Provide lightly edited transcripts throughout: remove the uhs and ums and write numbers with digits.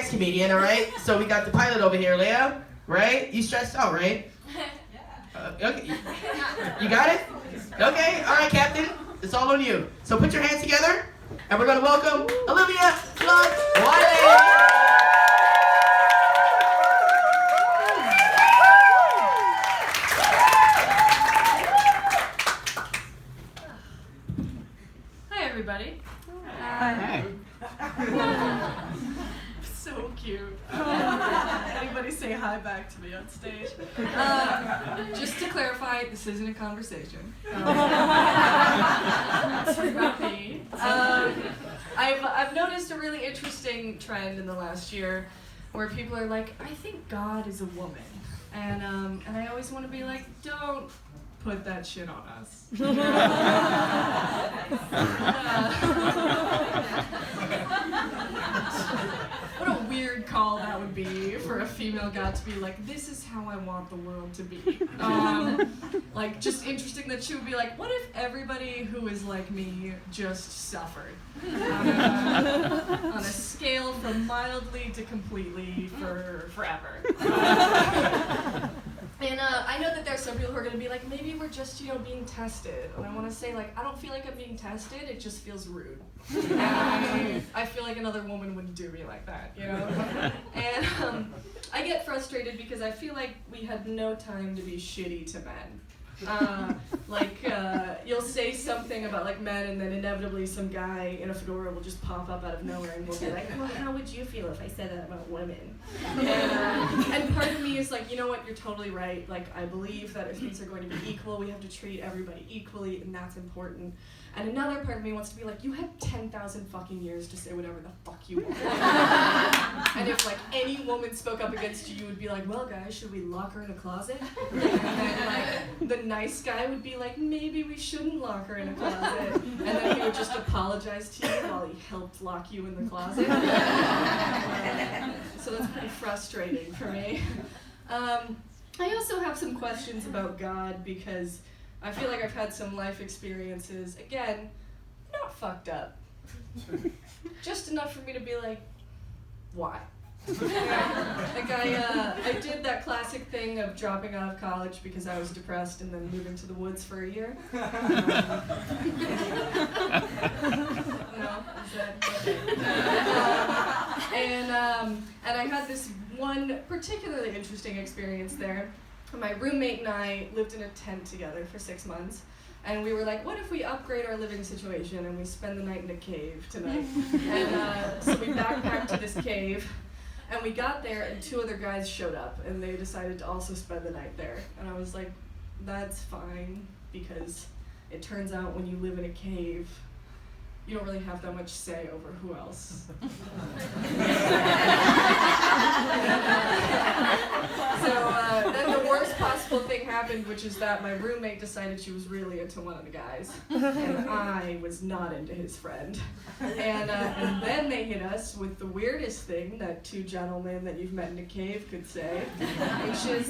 dance comedian, all right? So we got the pilot over here, Leah, right? You stressed out, right? Okay. You got it? Okay, all right, Captain. It's all on you. So put your hands together, and we're going to welcome Olivia Flood-Wylie. Everybody. Hi. So cute. Anybody say hi back to me on stage? Just to clarify, this isn't a conversation. It's about me. I've noticed a really interesting trend in the last year where people are like, I think God is a woman. And I always want to be like, don't put that shit on us. What a weird call that would be for a female god to be like, this is how I want the world to be. Like, just interesting that she would be like, what if everybody who is like me just suffered? On a scale from mildly to completely for forever. And I know that there's some people who are going to be like, maybe we're just, being tested. And I want to say, like, I don't feel like I'm being tested, it just feels rude. And I feel like another woman wouldn't do me like that, And I get frustrated because I feel like we had no time to be shitty to men. You'll say something about like men, and then inevitably some guy in a fedora will just pop up out of nowhere and will be like, well, how would you feel if I said that about women? And part of me is like, you know what, you're totally right. Like, I believe that if things are going to be equal, we have to treat everybody equally, and that's important. And another part of me wants to be like, you had 10,000 fucking years to say whatever the fuck you want. And if like any woman spoke up against you, you would be like, well guys, should we lock her in a closet? And then like the nice guy would be like, maybe we shouldn't lock her in a closet. And then he would just apologize to you while he helped lock you in the closet. So that's pretty frustrating for me. I also have some questions about God because I feel like I've had some life experiences, again, not fucked up. Just enough for me to be like, why? Like I did that classic thing of dropping out of college because I was depressed and then moving to the woods for a year. No? Is that okay? And I had this one particularly interesting experience there. My roommate and I lived in a tent together for 6 months, and we were like, what if we upgrade our living situation and we spend the night in a cave tonight? And so we backpacked to this cave, and we got there and 2 other guys showed up, and they decided to also spend the night there. And I was like, that's fine, because it turns out when you live in a cave, you don't really have that much say over who else. Then the worst possible thing happened, which is that my roommate decided she was really into one of the guys, and I was not into his friend. And then they hit us with the weirdest thing that 2 gentlemen that you've met in a cave could say, which is,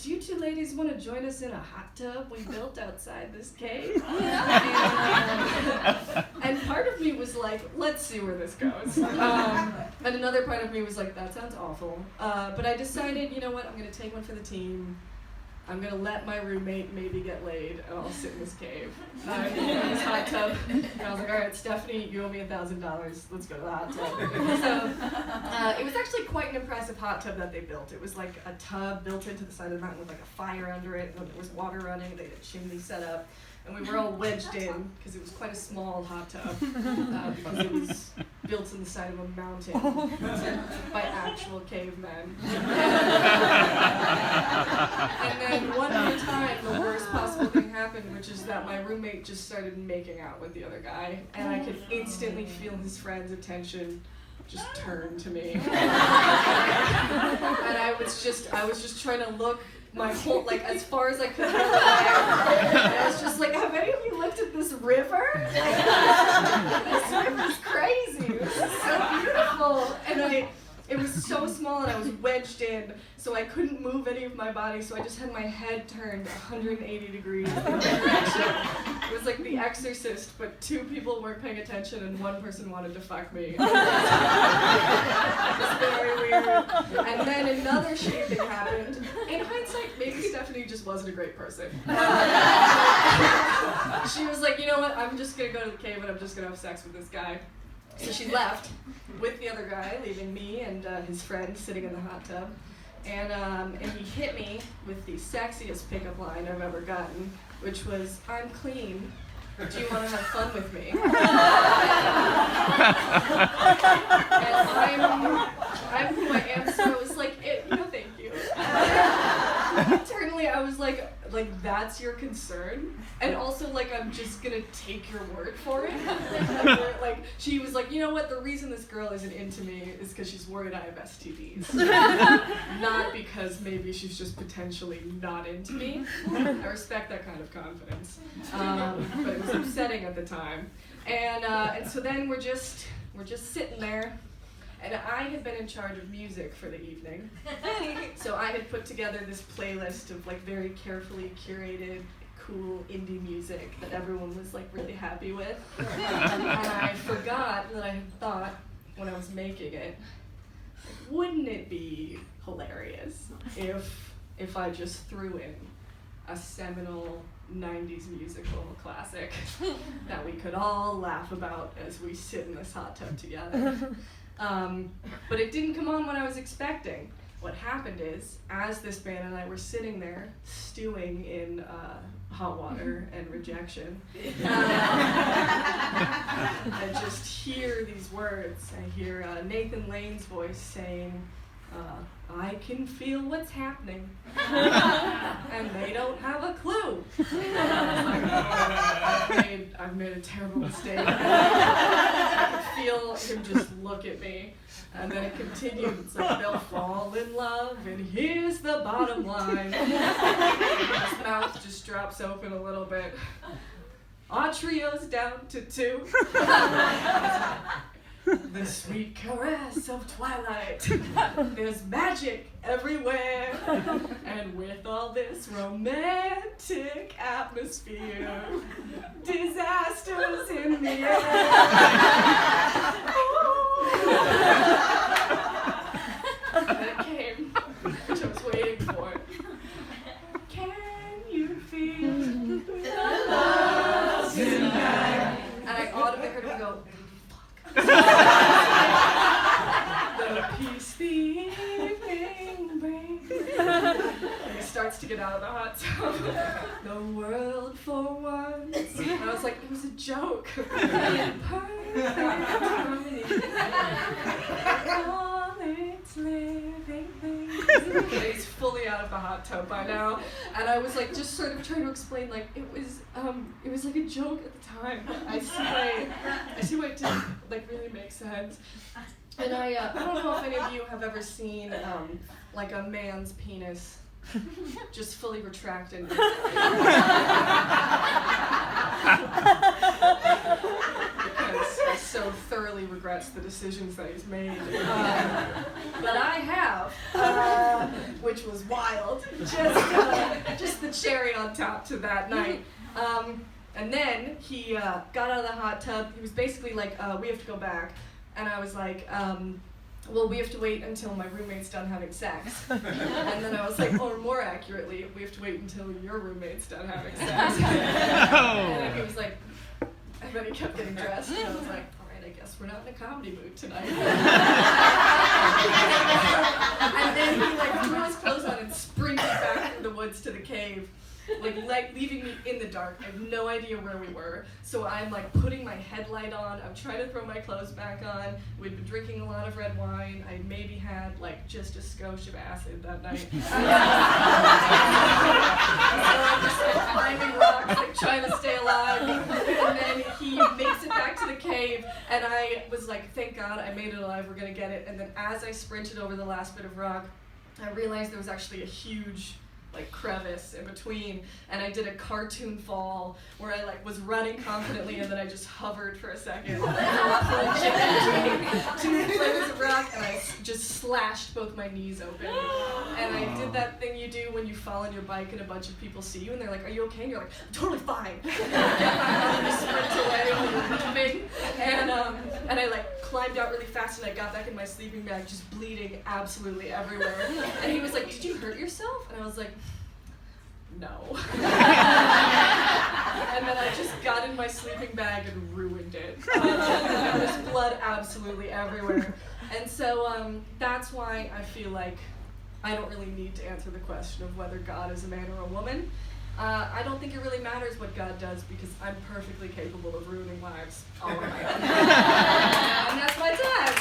do you 2 ladies want to join us in a hot tub we built outside this cave? And part of me was like, let's see where this goes. And another part of me was like, that sounds awful. But I decided, you know what, I'm going to take one for the team. I'm going to let my roommate maybe get laid, and I'll sit in this cave. In this hot tub. And I was like, all right, Stephanie, you owe me $1,000. Let's go to the hot tub. So it was actually quite an impressive hot tub that they built. It was like a tub built into the side of the mountain with like a fire under it. When there was water running, they had a chimney set up. And we were all wedged in, because it was quite a small hot tub, because it was built in the side of a mountain by actual cavemen. And then one more time, the worst possible thing happened, which is that my roommate just started making out with the other guy, and I could instantly feel his friend's attention just turn to me. And I was just trying to look my whole, like, as far as I could. And I was just like, have any of you looked at this river? Like, this river's crazy. This is so beautiful. And it was so small, and I was wedged in, so I couldn't move any of my body, so I just had my head turned 180 degrees in the other direction. It was like The Exorcist, but 2 people weren't paying attention, and 1 person wanted to fuck me. It was very weird. And then another shitty thing happened. In hindsight, maybe Stephanie just wasn't a great person. She was like, you know what, I'm just gonna go to the cave and I'm just gonna have sex with this guy. So she left with the other guy, leaving me and his friend sitting in the hot tub. And he hit me with the sexiest pickup line I've ever gotten, which was, "I'm clean. Do you want to have fun with me?" And I'm who I am, so I was like, no, thank you. Internally, I was like, that's your concern? And also, like, I'm just gonna take your word for it? Like, she was like, you know what, the reason this girl isn't into me is because she's worried I have STDs. Not because maybe she's just potentially not into me. I respect that kind of confidence. But it was upsetting at the time. And so then we're just sitting there. And I had been in charge of music for the evening. So I had put together this playlist of like very carefully curated, cool indie music that everyone was like really happy with. And I forgot that I had thought when I was making it, wouldn't it be hilarious if I just threw in a seminal 90s musical classic that we could all laugh about as we sit in this hot tub together. But it didn't come on when I was expecting. What happened is, as this band and I were sitting there stewing in hot water and rejection, I just hear these words. I hear Nathan Lane's voice saying, "I can feel what's happening," and they don't have a clue. And I was like, oh, I've made a terrible mistake. I could feel him just look at me, and then it continued. It's like, "They'll fall in love, and here's the bottom line." His mouth just drops open a little bit. "Our trio's down to 2. The sweet caress of twilight. There's magic everywhere. And with all this romantic atmosphere, disasters in the air." And then it came, which I was waiting for. "Can you feel the love tonight?" And I automatically heard him go, "The peace the evening brings." And he starts to get out of the hot tub. "The world for once." And I was like, it was a joke. Perfect harmony. All its living things. He's fully out of the hot tub by now. And I was like, just sort of trying to explain, like, it was like a joke at the time. I see why it didn't like really make sense. And I don't know if any of you have ever seen like a man's penis just fully retracted. Because he so thoroughly regrets the decisions that he's made. But I have, which was wild. Just the cherry on top to that night. And then he got out of the hot tub. He was basically like, "We have to go back." And I was like, "Well, we have to wait until my roommate's done having sex." And then I was like, or more accurately, "We have to wait until your roommate's done having sex." And then he was like, and then he kept getting dressed, and I was like, all right, I guess we're not in a comedy mood tonight. And then he like threw his clothes on and sprinted back through the woods to the cave. Like leaving me in the dark. I have no idea where we were. So I'm like putting my headlight on. I'm trying to throw my clothes back on. We'd been drinking a lot of red wine. I maybe had like just a skosh of acid that night. So I'm just like climbing rocks, like trying to stay alive. And then he makes it back to the cave, and I was like, thank God I made it alive. We're gonna get it. And then as I sprinted over the last bit of rock, I realized there was actually a huge like crevice in between, and I did a cartoon fall where I like was running confidently and then I just hovered for a second, plunging between 2 flavors of rock, back and I just slashed both my knees open. And I did that thing you do when you fall on your bike and a bunch of people see you and they're like, "Are you okay?" And you're like, "I'm totally fine." And you sprint away while you're leaving. And I like climbed out really fast and I got back in my sleeping bag just bleeding absolutely everywhere. And he was like, "Did you hurt yourself?" And I was like, "No." And then I just got in my sleeping bag and ruined it. There was blood absolutely everywhere. And so that's why I feel like I don't really need to answer the question of whether God is a man or a woman. I don't think it really matters what God does because I'm perfectly capable of ruining lives all on my own. And that's my time.